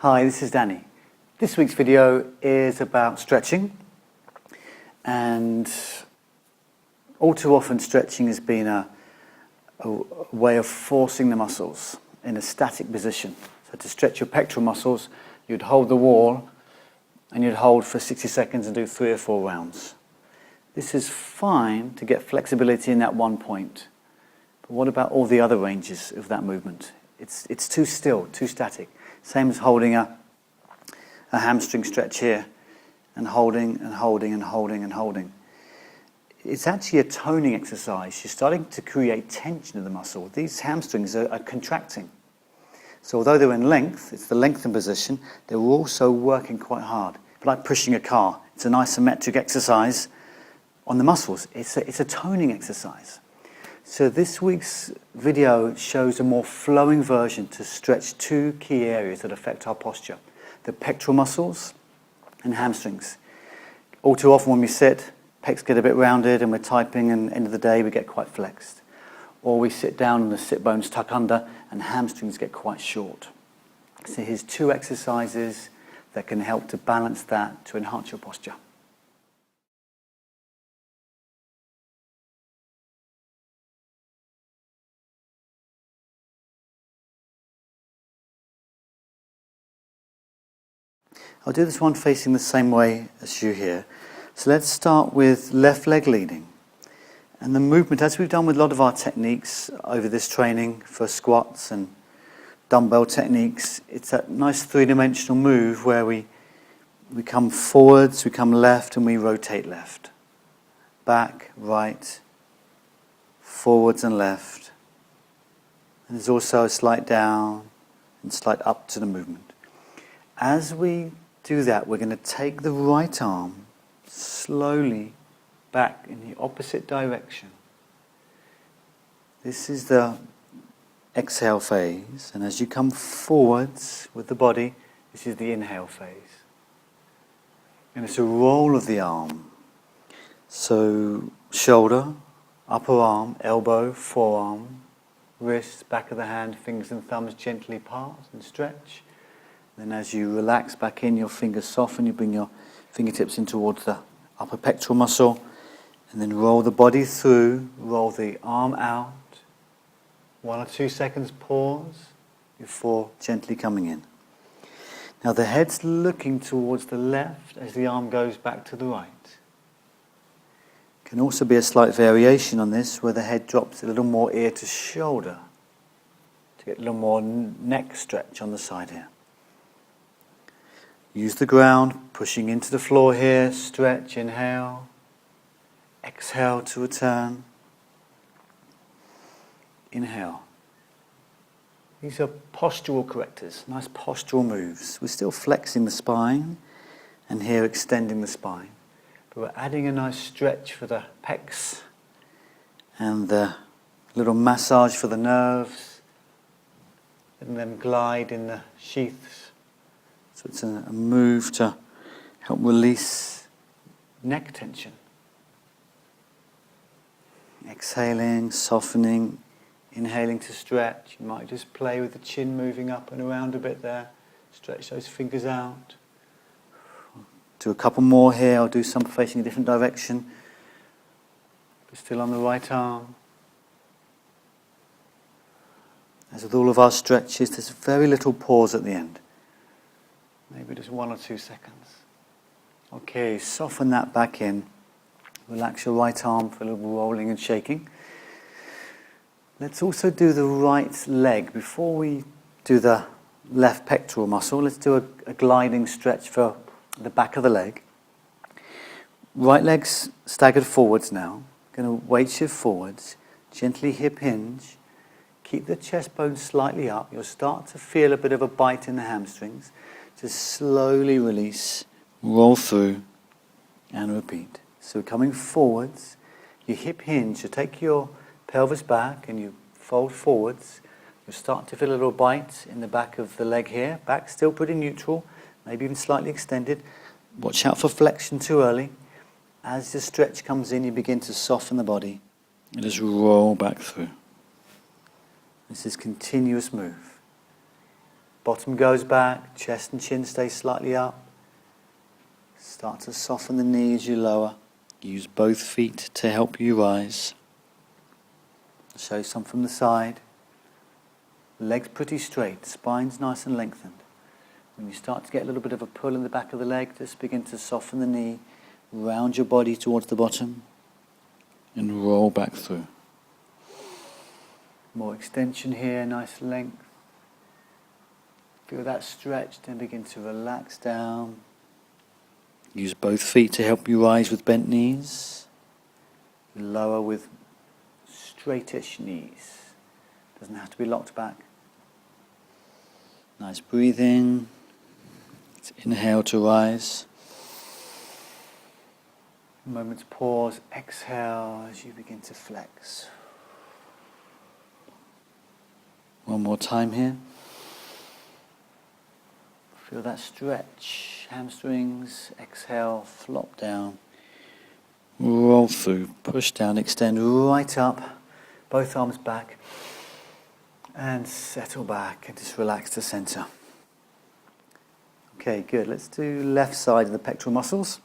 Hi, this is Danny. This week's video is about stretching, and all too often stretching has been a way of forcing the muscles in a static position. So to stretch your pectoral muscles, you'd hold the wall and you'd hold for 60 seconds and do 3 or 4 rounds. This is fine to get flexibility in that one point. But what about all the other ranges of that movement? It's too still, too static. Same as holding a hamstring stretch here and holding and holding and holding and holding. It's actually a toning exercise. You're starting to create tension of the muscle. These hamstrings are contracting. So although they're in length, it's the lengthened position, they're also working quite hard. Like pushing a car. It's an isometric exercise on the muscles. It's a toning exercise. So this week's video shows a more flowing version to stretch 2 key areas that affect our posture. The pectoral muscles and hamstrings. All too often when we sit, pecs get a bit rounded and we're typing, and at the end of the day we get quite flexed. Or we sit down and the sit bones tuck under and hamstrings get quite short. So here's 2 exercises that can help to balance that to enhance your posture. I'll do this one facing the same way as you here. So let's start with left leg leading. And the movement, as we've done with a lot of our techniques over this training for squats and dumbbell techniques, it's that nice 3-dimensional move where we come forwards, we come left, and we rotate left. Back, right, forwards and left. And there's also a slight down and slight up to the movement. As we do that, we're going to take the right arm slowly back in the opposite direction. This is the exhale phase, and as you come forwards with the body, this is the inhale phase. And it's a roll of the arm. So shoulder, upper arm, elbow, forearm, wrist, back of the hand, fingers and thumbs gently pass and stretch. Then as you relax back in, your fingers soften, you bring your fingertips in towards the upper pectoral muscle, and then roll the body through, roll the arm out, 1 or 2 seconds pause before gently coming in. Now the head's looking towards the left as the arm goes back to the right. Can also be a slight variation on this where the head drops a little more ear to shoulder to get a little more neck stretch on the side here. Use the ground, pushing into the floor here, stretch, inhale, exhale to return, inhale. These are postural correctors, nice postural moves. We're still flexing the spine and here extending the spine. But we're adding a nice stretch for the pecs and the little massage for the nerves, letting them glide in the sheaths. So it's a move to help release neck tension. Exhaling, softening, inhaling to stretch. You might just play with the chin moving up and around a bit there. Stretch those fingers out. Do a couple more here. I'll do some facing a different direction. But still on the right arm. As with all of our stretches, there's very little pause at the end. Maybe just 1 or 2 seconds. Okay, soften that back in. Relax your right arm for a little rolling and shaking. Let's also do the right leg. Before we do the left pectoral muscle, let's do a gliding stretch for the back of the leg. Right leg's staggered forwards now. Going to weight shift forwards. Gently hip hinge. Keep the chest bone slightly up. You'll start to feel a bit of a bite in the hamstrings. Just slowly release, roll through, and repeat. So coming forwards, you hip hinge, you take your pelvis back and you fold forwards. You'll start to feel a little bite in the back of the leg here. Back still pretty neutral, maybe even slightly extended. Watch out for flexion too early. As the stretch comes in, you begin to soften the body and just roll back through. This is continuous move. Bottom goes back, chest and chin stay slightly up. Start to soften the knee as you lower. Use both feet to help you rise. I'll show you some from the side. Legs pretty straight, spine's nice and lengthened. When you start to get a little bit of a pull in the back of the leg, just begin to soften the knee, round your body towards the bottom, and roll back through. More extension here, nice length. Feel that stretch, then begin to relax down. Use both feet to help you rise with bent knees. Lower with straightish knees. Doesn't have to be locked back. Nice breathing. Let's inhale to rise. A moment's pause. Exhale as you begin to flex. One more time here. Feel that stretch. Hamstrings. Exhale. Flop down. Roll through. Push down. Extend right up. Both arms back. And settle back and just relax to center. Okay, good. Let's do left side of the pectoral muscles.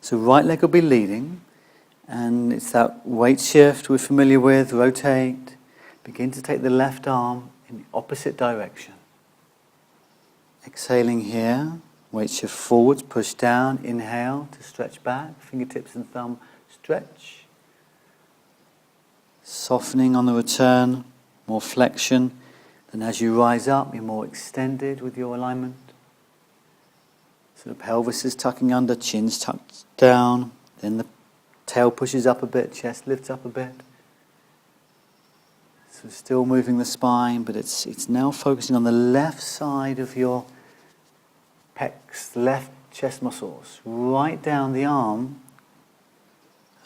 So right leg will be leading, and it's that weight shift we're familiar with. Rotate. Begin to take the left arm in the opposite direction. Exhaling here. Weight shift forwards, push down. Inhale to stretch back. Fingertips and thumb stretch. Softening on the return. More flexion. Then as you rise up, you're more extended with your alignment. So the pelvis is tucking under, chin's tucked down. Then the tail pushes up a bit, chest lifts up a bit. So still moving the spine, but it's now focusing on the left side of your pecs, the left chest muscles. Right down the arm,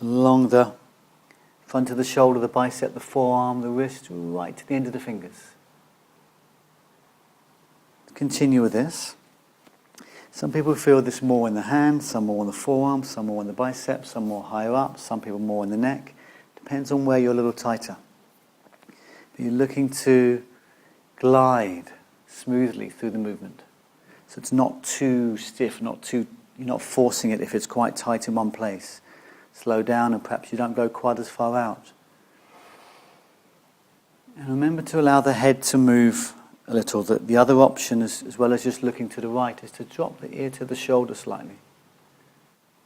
along the front of the shoulder, the bicep, the forearm, the wrist, right to the end of the fingers. Continue with this. Some people feel this more in the hand, some more in the forearm, some more in the bicep, some more higher up, some people more in the neck. Depends on where you're a little tighter. But you're looking to glide smoothly through the movement. So it's not too stiff, you're not forcing it if it's quite tight in one place. Slow down and perhaps you don't go quite as far out. And remember to allow the head to move a little. The other option, as well as just looking to the right, is to drop the ear to the shoulder slightly.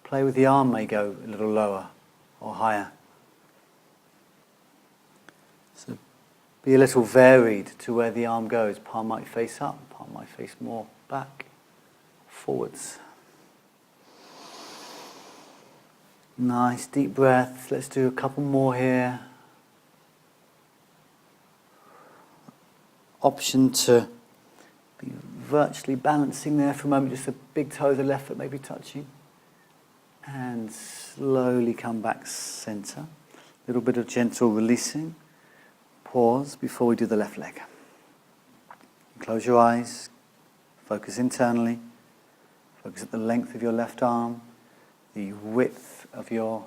Play with the arm may go a little lower or higher. So be a little varied to where the arm goes. Palm might face up, palm might face more back, forwards. Nice deep breath. Let's do a couple more here. Option to be virtually balancing there for a moment. Just the big toe of the left foot may be touching. And slowly come back center. A little bit of gentle releasing. Pause before we do the left leg. Close your eyes. Focus internally. Focus at the length of your left arm. The width of your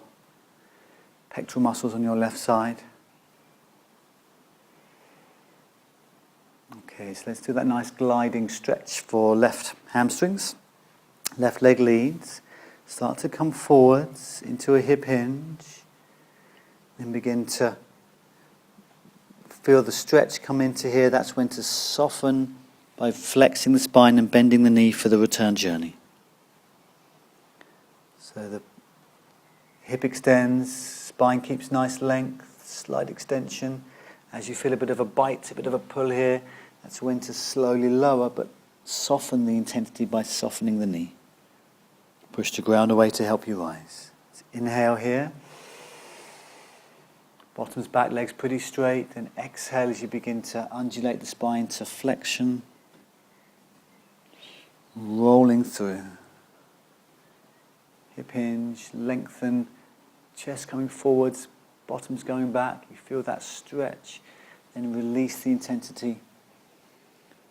pectoral muscles on your left side. Okay, so let's do that nice gliding stretch for left hamstrings. Left leg leads. Start to come forwards into a hip hinge. Then begin to feel the stretch come into here. That's when to soften by flexing the spine and bending the knee for the return journey. So the hip extends, spine keeps nice length, slight extension. As you feel a bit of a bite, a bit of a pull here, that's when to slowly lower, but soften the intensity by softening the knee. Push the ground away to help you rise. Let's inhale here. Bottom's back, legs pretty straight. Then exhale as you begin to undulate the spine to flexion. Rolling through. Hip hinge, lengthen, chest coming forwards, bottom's going back. You feel that stretch, then release the intensity.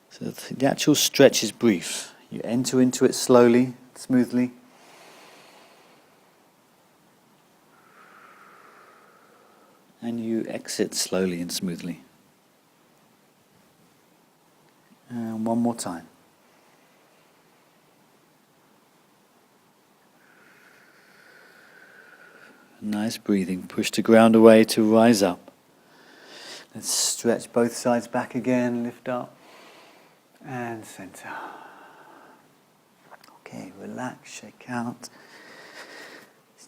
So the actual stretch is brief. You enter into it slowly, smoothly. And you exit slowly and smoothly. And And one more time. Nice breathing. Push the ground away to rise up. Let's stretch both sides back again. Lift up and center. Okay, relax, shake out.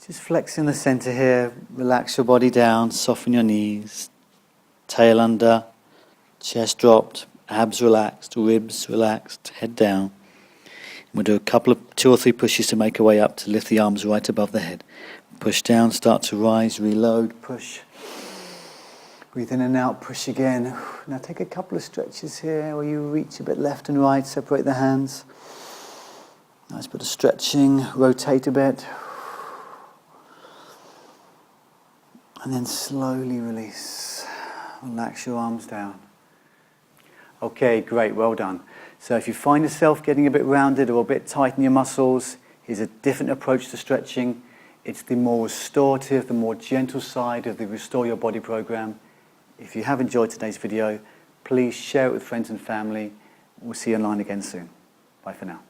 Just flex in the center here. Relax your body down. Soften your knees. Tail under. Chest dropped. Abs relaxed. Ribs relaxed. Head down. We'll do two or three pushes to make our way up to lift the arms right above the head. Push down, start to rise, reload, push. Breathe in and out, push again. Now take a couple of stretches here where you reach a bit left and right, separate the hands. Nice bit of stretching, rotate a bit. And then slowly release. Relax your arms down. Okay, great, well done. So if you find yourself getting a bit rounded or a bit tight in your muscles, here's a different approach to stretching. It's the more restorative, the more gentle side of the Restore Your Body program. If you have enjoyed today's video, please share it with friends and family. We'll see you online again soon. Bye for now.